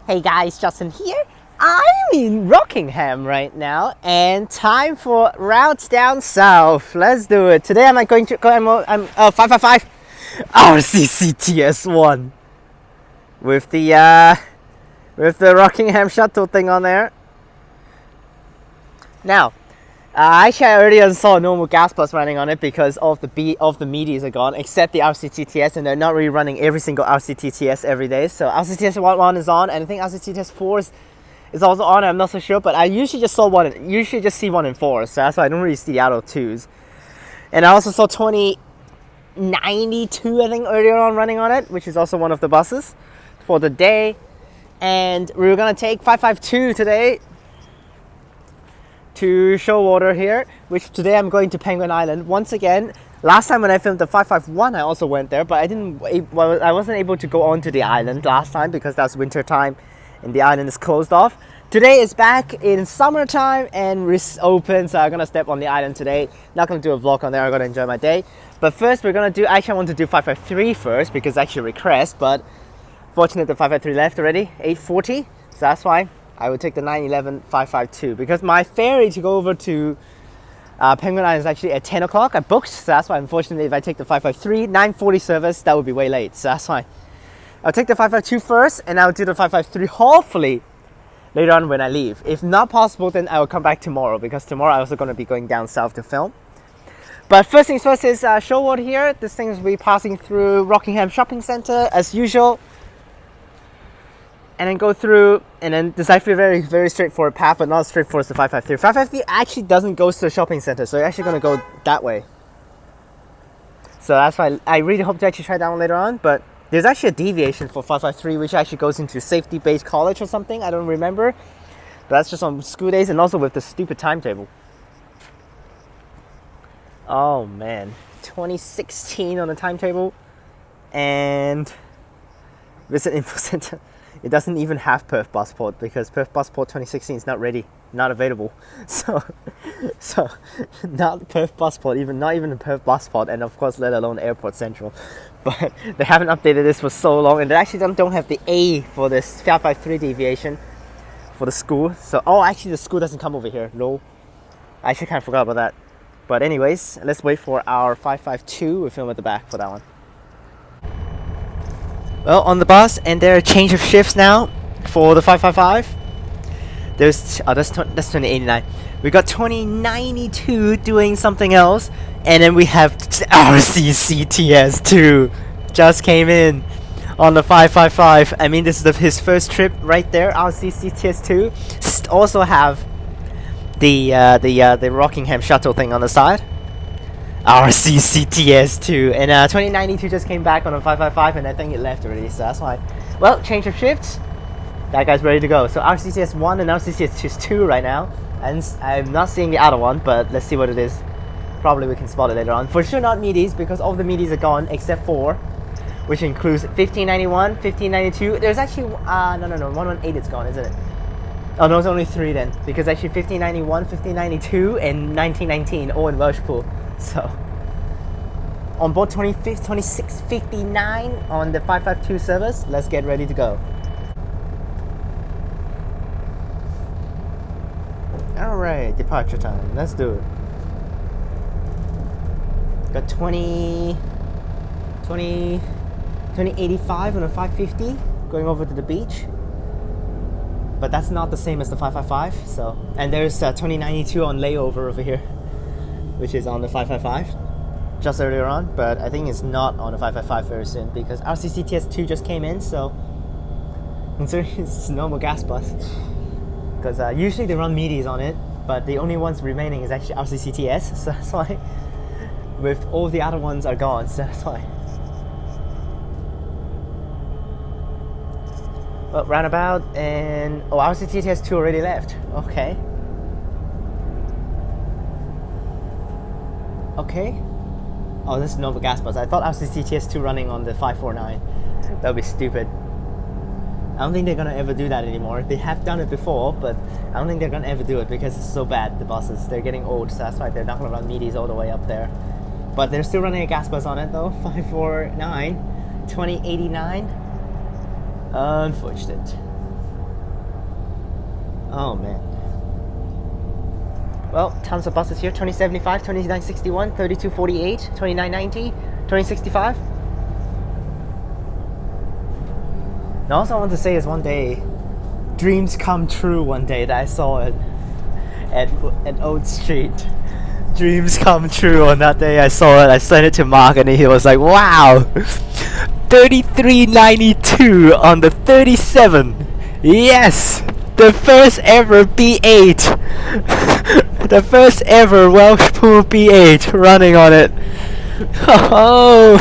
Hey guys, Justin here. I'm in Rockingham right now and time for routes down south. Let's do it. Today I'm going to go, I'm 555 RCCTS1 with the Rockingham shuttle thing on there. Now, actually I already saw a normal gas bus running on it because all of the medias are gone except the RCTS, and they're not really running every single RCTS every day. So RCTS 1 is on, and I think RCTS 4 is also on. I'm not so sure, but I usually just see 1 and 4, so that's why I don't really see the other 2s. And I also saw 2092 I think earlier on running on it, which is also one of the buses for the day. And we were gonna take 552 today to Shoalwater here, which today I'm going to Penguin Island once again. Last time when I filmed the 551 I also went there, but I wasn't able to go onto the island last time because that's winter time and the island is closed off. Today is back in summertime and it's open, so I'm gonna step on the island today. Not gonna do a vlog on there, I'm gonna enjoy my day. But first I want to do 553 first because I actually request, but fortunately the 553 left already, 8:40, so that's why I would take the 911 552 because my ferry to go over to Penguin Island is actually at 10 o'clock. I booked, so that's why unfortunately if I take the 553, 9:40 service, that would be way late, so that's why. I'll take the 552 first and I'll do the 553 hopefully later on when I leave. If not possible, then I will come back tomorrow because tomorrow I'm also going to be going down south to film. But first things first is Shoalwater here. This thing will be passing through Rockingham Shopping Centre as usual. And then go through, and then there's actually a very, very straightforward path, but not as straightforward as the 553. 553 actually doesn't go to the shopping center, so you're actually going to go that way. So that's why I really hope to actually try that one later on, but there's actually a deviation for 553, which actually goes into safety-based college or something, I don't remember. But that's just on school days, and also with the stupid timetable. Oh man, 2016 on the timetable, and visit info center. It doesn't even have Perth passport because Perth passport 2016 is not ready, not available. So not Perth passport, not even a Perth passport, and of course let alone Airport Central. But they haven't updated this for so long, and they actually don't have the A for this 553 deviation for the school. So actually the school doesn't come over here. No, I actually kind of forgot about that. But anyways, let's wait for our 552. We'll film at the back for that one. Well, on the bus, and there are change of shifts now for the 555. That's 2089. We got 2092 doing something else, and then we have RCCTS2 just came in on the 555. I mean, this is his first trip right there. RCCTS2 also have the Rockingham shuttle thing on the side. RCCTS2, and 2092 just came back on a 555, and I think it left already, so that's why. Well, change of shifts. That guy's ready to go. So RCCS1 and RCCS2 right now, and I'm not seeing the other one, but let's see what it is. Probably we can spot it later on. For sure not middies, because all the middies are gone except 4, which includes 1591, 1592. There's actually no, 118 is gone, isn't it? Oh no, it's only 3 then, because actually 1591, 1592, and 1919 all in Welshpool. So on board 2659 on the 552 service. Let's get ready to go. Alright, departure time. Let's do it. Got 2085 on a 550 going over to the beach. But that's not the same as the 555. So, and there's 2092 on layover over here, which is on the 555 just earlier on, but I think it's not on the 555 very soon because RCCTS2 just came in, so considering it's a normal gas bus, because usually they run middies on it, but the only ones remaining is actually RCCTS, so that's why, with all the other ones are gone, so that's why. Well, roundabout, and RCCTS2 already left. Okay. Oh, this is normal gas bus. I thought RCCTS2 running on the 549. That would be stupid. I don't think they're gonna ever do that anymore. They have done it before, but I don't think they're gonna ever do it because it's so bad, the buses. They're getting old, so that's why they're not gonna run middies all the way up there. But they're still running a gas bus on it though. 549, 2089. Unfortunate. Oh man. Well, tons of buses here. 2075, 2961, 3248, 2990, 2065. And also I want to say is one day, dreams come true one day that I saw it at Old Street. Dreams come true on that day I saw it. I sent it to Mark and he was like, wow! 3392 on the 37. Yes! The first ever B8. The first ever Welsh Pool B8 running on it. Oh!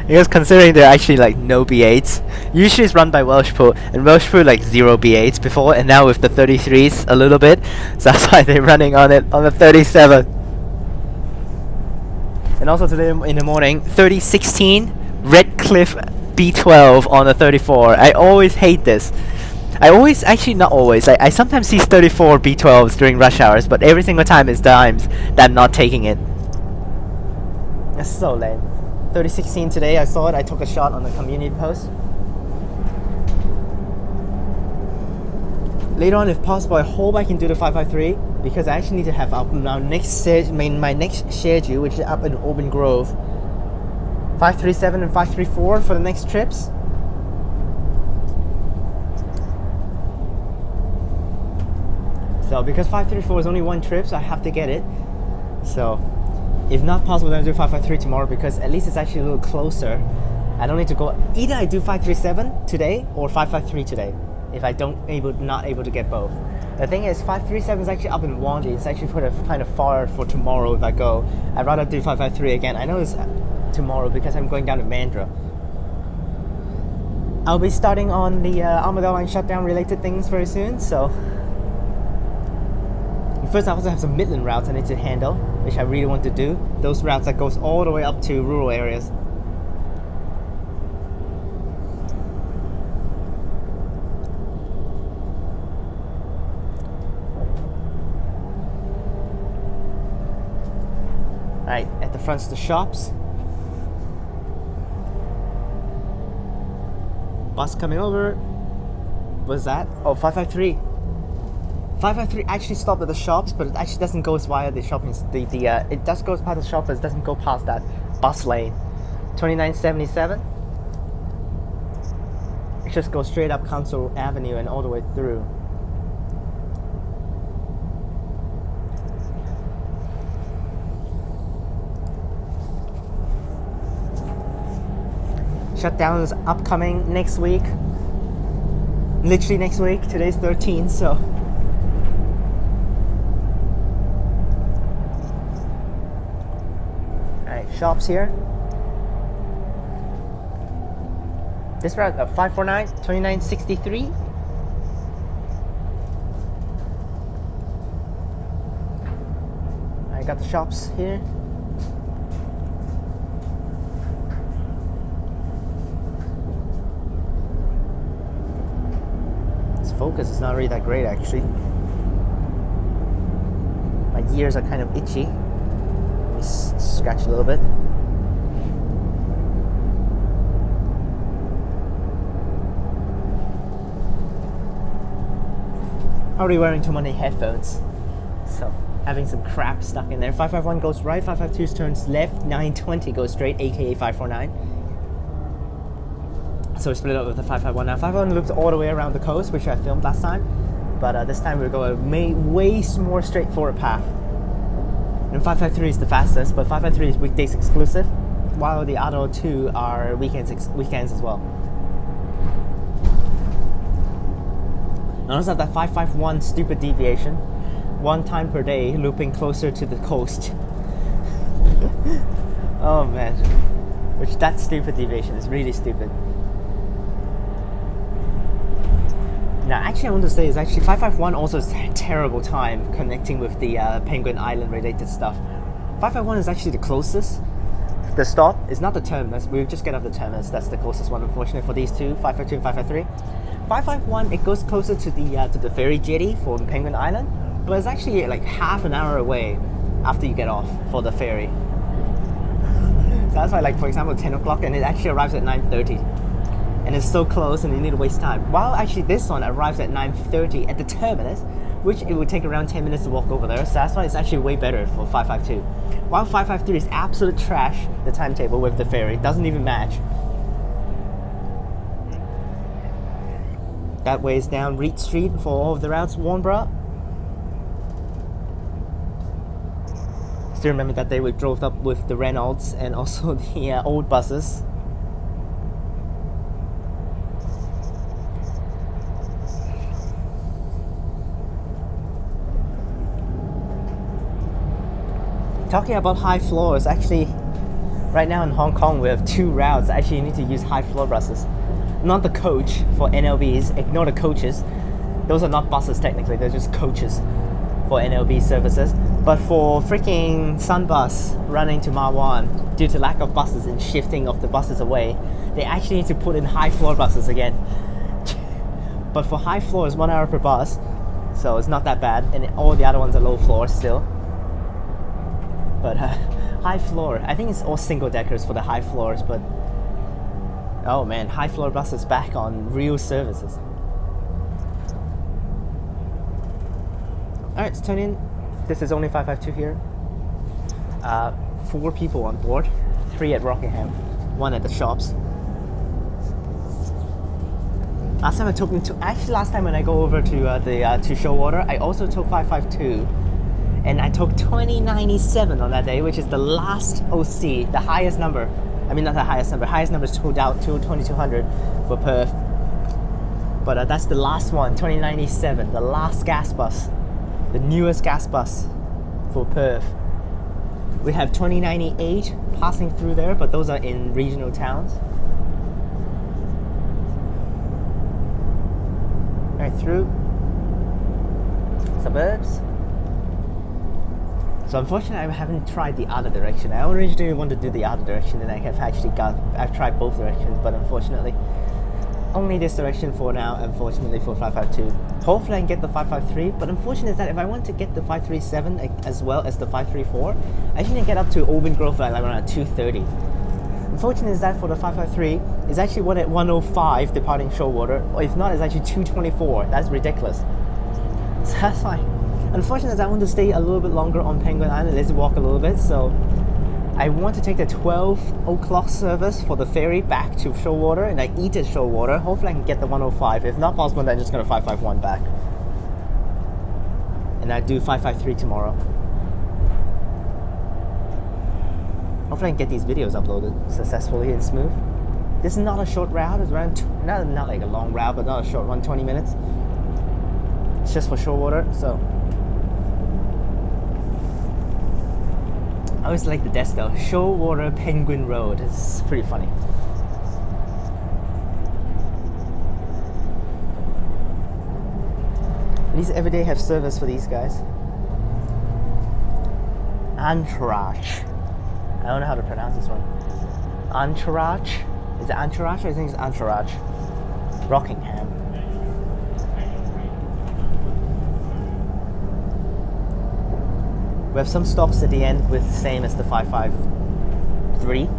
Because considering there are actually like no B8s. Usually it's run by Welsh Pool, and Welsh Pool like 0 B8s before, and now with the 33s a little bit. So that's why they're running on it on the 37. And also today in the morning, 3016 Redcliffe B12 on the 34. I always hate this. I always, actually not always, I sometimes see 34 B12s during rush hours, but every single time it's times that I'm not taking it. It's so lame. 3016 today, I saw it, I took a shot on the community post. Later on, if possible, I hope I can do the 553 because I actually need to have up my next schedule, which is up in Auburn Grove. 537 and 534 for the next trips. So because 534 is only one trip, so I have to get it. So if not possible, then I'll do 553 tomorrow because at least it's actually a little closer. I don't need to go, either I do 537 today or 553 today if I not able to get both. The thing is, 537 is actually up in Wandy. It's actually kind of far for tomorrow if I go. I'd rather do 553 again. I know it's tomorrow because I'm going down to Mandra. I'll be starting on the Armadale Line shutdown related things very soon, so first I also have some Midland routes I need to handle, which I really want to do. Those routes that goes all the way up to rural areas. Alright, at the front's the shops. Bus coming over. What's that? Oh, 553. 553 actually stopped at the shops, but it actually doesn't go via the shopping. It does go past the shop, but it doesn't go past that bus lane. 2977. It just goes straight up Council Avenue and all the way through. Shutdown is upcoming next week. Literally next week. Today's 13th, so. Alright, shops here. This route, 549, 2963. I got the shops here. Focus is not really that great actually. My ears are kind of itchy. Let me scratch a little bit. Already wearing too many headphones, so having some crap stuck in there. 551 goes right, 552 turns left, 920 goes straight, aka 549. So we split up with the 551 now. 551 loops all the way around the coast, which I filmed last time. But this time we're going a way more straightforward path. And 553 is the fastest, but 553 is weekdays exclusive, while the other two are weekends as well. And also that 551 stupid deviation, one time per day, looping closer to the coast. Oh man, that stupid deviation is really stupid. Now, actually, I want to say is actually 551 also is a terrible time connecting with the Penguin Island related stuff. 551 is actually the closest. The stop is not the terminus. We just get off the terminus. That's the closest one, unfortunately, for these two, 552 and 553. 551, it goes closer to the ferry jetty for Penguin Island, but it's actually like half an hour away after you get off for the ferry. So that's why, like for example, 10 o'clock, and it actually arrives at 9:30. And it's so close and you need to waste time. While actually this one arrives at 9:30 at the terminus, which it would take around 10 minutes to walk over there. So that's why it's actually way better for 552. While 553 is absolute trash, the timetable with the ferry doesn't even match. That way is down Reed Street for all of the routes, Warnborough. Still remember that day we drove up with the Reynolds and also the old buses. Talking about high floors, actually, right now in Hong Kong we have 2 routes. Actually, you need to use high floor buses, not the coach for NLBs. Ignore the coaches; those are not buses technically; they're just coaches for NLB services. But for freaking Sunbus running to Ma Wan, due to lack of buses and shifting of the buses away, they actually need to put in high floor buses again. But for high floor, it's 1 hour per bus, so it's not that bad, and all the other ones are low floor still. But high floor, I think it's all single deckers for the high floors, but oh man, high floor buses back on real services. Alright, let's turn in. This is only 552 here. 4 people on board, 3 at Rockingham, 1 at the shops. Last time I took them to, actually last time when I go over to to Shoalwater, I also took 552. And I took 2097 on that day, which is the last OC, the highest number. I mean, not the highest number. Highest number is towed out to 2200 for Perth. But that's the last one, 2097, the last gas bus, the newest gas bus for Perth. We have 2098 passing through there, but those are in regional towns. Right through suburbs. So unfortunately, I haven't tried the other direction. I originally wanted to do the other direction, and I've tried both directions, but unfortunately, only this direction for now, unfortunately, for 552. Hopefully I can get the 553, but unfortunately is that if I want to get the 537 as well as the 534, I need to get up to Oban Grove at like around 230. Unfortunately is that for the 553, it's actually one at 105 departing Shoalwater, or if not, it's actually 224. That's ridiculous. So that's fine. Unfortunately, I want to stay a little bit longer on Penguin Island. Let's walk a little bit. So I want to take the 12 o'clock service for the ferry back to Shoalwater, and I eat at Shoalwater. Hopefully I can get the 105. If not possible, then I'm just going to 551 back. And I do 553 tomorrow. Hopefully I can get these videos uploaded successfully and smooth. This is not a short route. It's around, not like a long route, but not a short one, 20 minutes. It's just for Shoalwater, so. I always like the desk though. Shoalwater Penguin Road. It's pretty funny. At least every day have service for these guys. Entourage. I don't know how to pronounce this one. Entourage. Is it Entourage? I think it's Entourage. Rockingham. We have some stops at the end with same as the 553.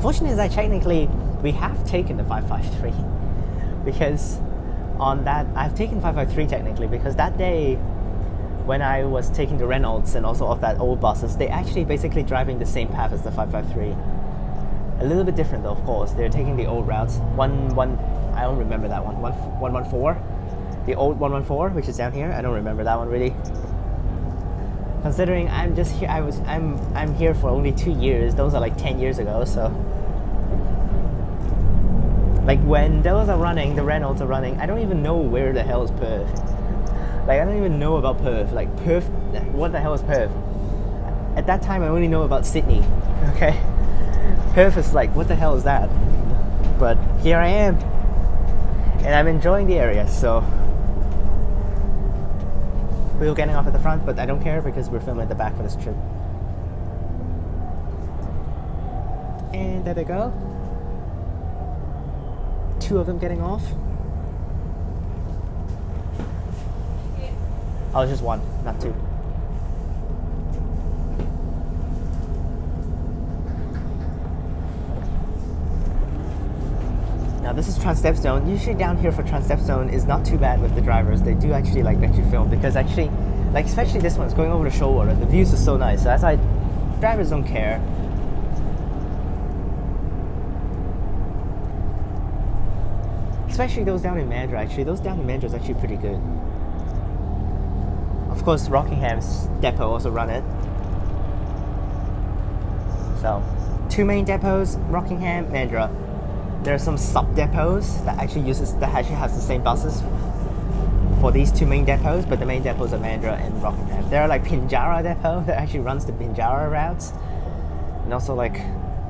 Fortunately is that technically we have taken the 553 because on that I've taken 553 technically because that day when I was taking the Reynolds and also of that old buses, they actually basically driving the same path as the 553. A little bit different though, of course. They're taking the old routes. I don't remember that one. 114. The old 114, which is down here. I don't remember that one really. Considering I'm just here, I'm here for only 2 years. Those are like 10 years ago. So, like when those are running, the Reynolds are running. I don't even know where the hell is Perth. Like I don't even know about Perth. Like Perth, what the hell is Perth? At that time, I only know about Sydney. Okay, Perth is like, what the hell is that? But here I am, and I'm enjoying the area. So. We were getting off at the front, but I don't care because we're filming at the back for this trip. And there they go. 2 of them getting off. Oh, it's just 1, not 2. Now this is Transperth. Usually down here for Transperth is not too bad with the drivers. They do actually like let you film because actually, like especially this one's going over the Shoalwater. The views are so nice. So that's why drivers don't care. Especially those down in Mandurah. Actually, those down in Mandurah is actually pretty good. Of course, Rockingham's depot also run it. So, 2 main depots: Rockingham, Mandurah. There are some sub depots that actually has the same buses for these 2 main depots, but the main depots are Mandurah and Rockingham. There are like Pinjarra depot that actually runs the Pinjarra routes, and also like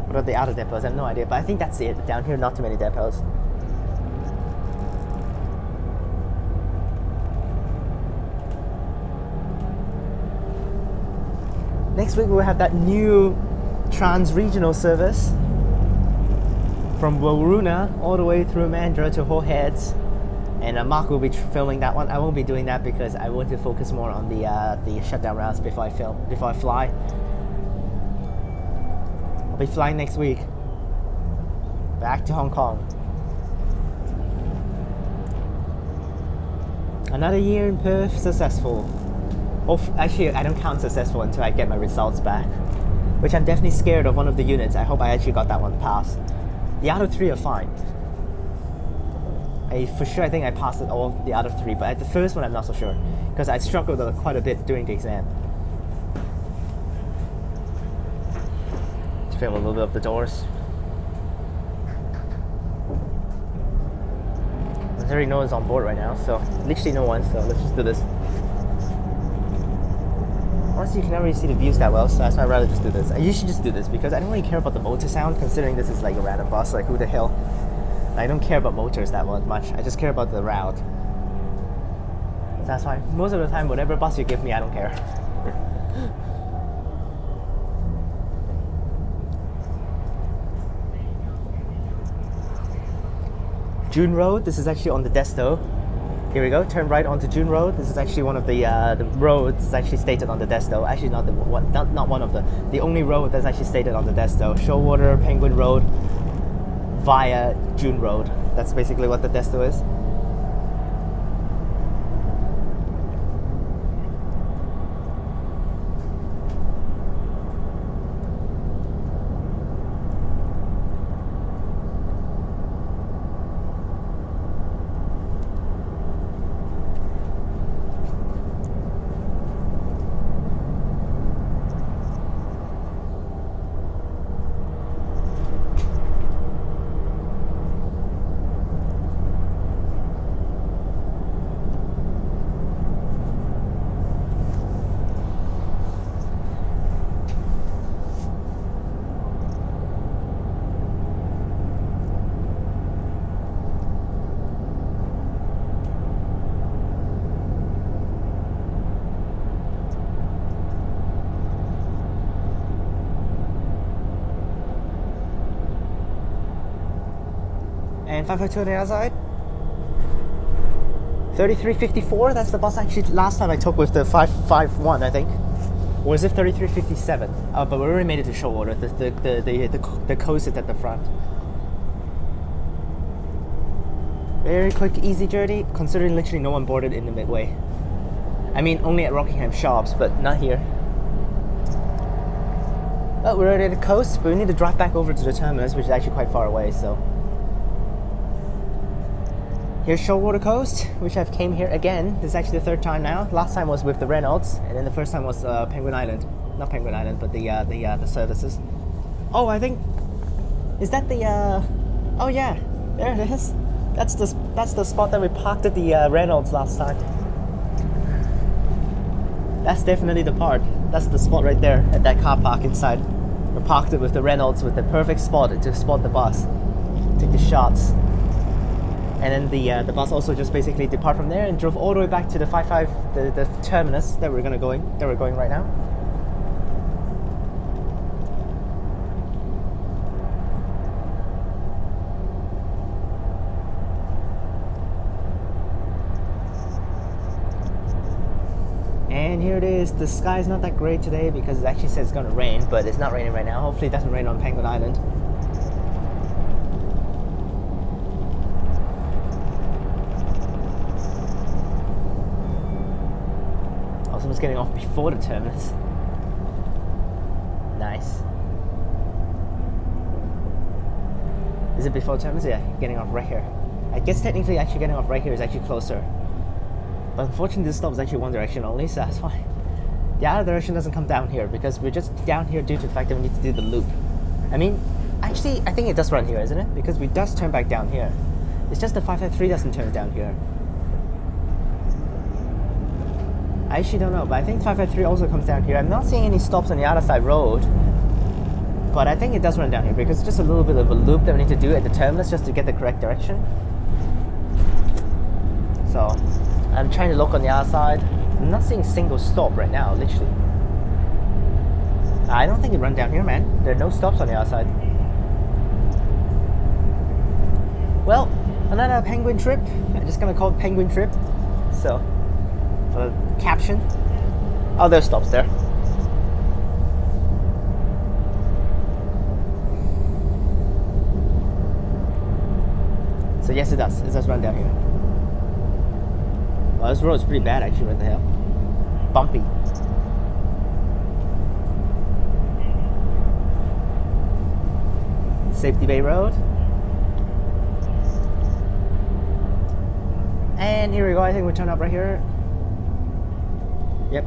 what are the other depots? I have no idea, but I think that's it. Down here, not too many depots. Next week we'll have that new trans-regional service from Waruna all the way through Mandurah to Whole Heads, and Mark will be filming that one. I won't be doing that because I want to focus more on the shutdown routes before I fly. I'll be flying next week back to Hong Kong. Another year in Perth successful. Actually, I don't count successful until I get my results back, which I'm definitely scared of one of the units. I hope I actually got that one passed. The other 3 are fine. For sure, I think I passed all the other 3, but at the first one, I'm not so sure because I struggled quite a bit during the exam. Let's film a little bit of the doors. There's already no one's on board right now, so literally no one. So let's just do this. Honestly, you can never really see the views that well, so that's why I'd rather just do this. I usually just do this because I don't really care about the motor sound, considering this is like a random bus, like who the hell. I don't care about motors that much, I just care about the route. So that's why most of the time, whatever bus you give me, I don't care. June Road, this is actually on the Desto. Here we go, turn right onto June Road. This is actually one of the roads that's actually stated on the Desto. Actually not one of the only road that's actually stated on the Desto. Shoalwater, Penguin Road, via June Road. That's basically what the Desto is. And 552 on the other side. 3354, that's the bus actually last time I took with the 551, I think. Or is it 3357? But we already made it to Shoalwater. The coast is at the front. Very quick, easy journey, considering literally no one boarded in the midway. I mean, only at Rockingham shops, but not here. Well, we're already at the coast, but we need to drive back over to the terminus, which is actually quite far away, so. Here's Shoalwater Coast, which I've came here again. This is actually the 3rd time now. Last time was with the Reynolds, and then the first time was Penguin Island. Not Penguin Island, but the services. Oh, I think, is that the? Oh yeah, there it is. That's the spot that we parked at the Reynolds last time. That's definitely the part. That's the spot right there at that car park inside. We parked it with the Reynolds with the perfect spot to spot the bus, take the shots. And then the bus also just basically depart from there and drove all the way back to the the terminus that we're going right now. And here it is. The sky is not that great today because it actually says it's gonna rain, but it's not raining right now. Hopefully it doesn't rain on Penguin Island. was getting off before the terminus. Nice. Is it before the terminus? Yeah, getting off right here. I guess technically actually getting off right here is actually closer. But unfortunately this stop is actually one direction only, so that's why. The other direction doesn't come down here because we're just down here due to the fact that we need to do the loop. I mean, actually I think it does run here, isn't it? Because we does turn back down here. It's just the 553 doesn't turn down here. I actually don't know, but I think 553 also comes down here. I'm not seeing any stops on the other side road. But I think it does run down here because it's just a little bit of a loop that we need to do at the terminus just to get the correct direction. So, I'm trying to look on the other side. I'm not seeing a single stop right now, literally. I don't think it runs down here, man. There are no stops on the other side. Well, another penguin trip. I'm just gonna call it penguin trip. So, for the caption. Oh, there's stops there. So yes, it does. It does run down here. Well, this road's pretty bad actually. What the hell? Bumpy. Safety Bay Road. And here we go. I think we turn up right here. Yep.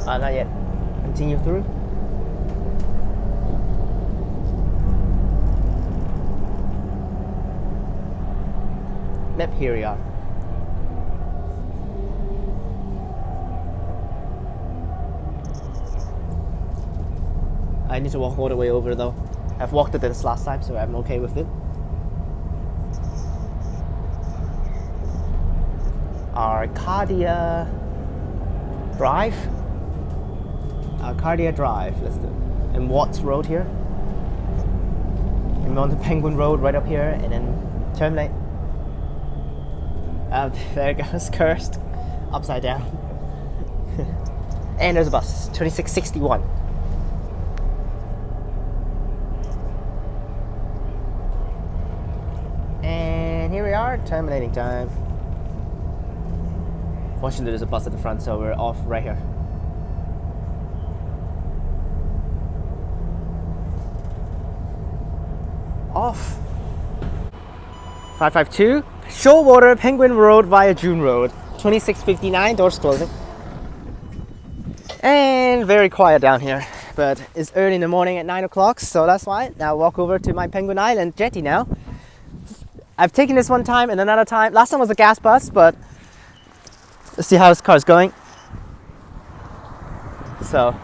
Not yet. Continue through. Yep, here we are. I need to walk all the way over though. I've walked it this last time, so I'm okay with it. Arcadia Drive. Arcadia Drive, let's do it. And Watts Road here. And we're on the Penguin Road right up here, and then terminate. There it goes, cursed. Upside down. And there's a bus, 2661. And here we are, terminating time. Fortunately there's a bus at the front, so we're off right here. Off. 552 Shoalwater, Penguin Road via June Road. 2659, doors closing. And very quiet down here, but it's early in the morning at 9 o'clock, so that's why. Now walk over to my Penguin Island jetty now. I've taken this one time and another time. Last time was a gas bus, but let's see how this car is going. So,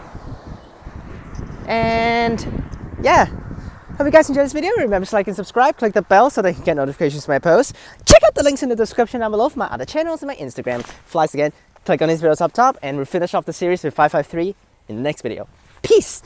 and yeah. Hope you guys enjoyed this video. Remember to like and subscribe, click the bell so that you can get notifications for my posts. Check out the links in the description down below for my other channels and my Instagram. Flies again, click on these videos up top, and we'll finish off the series with 553 in the next video. Peace!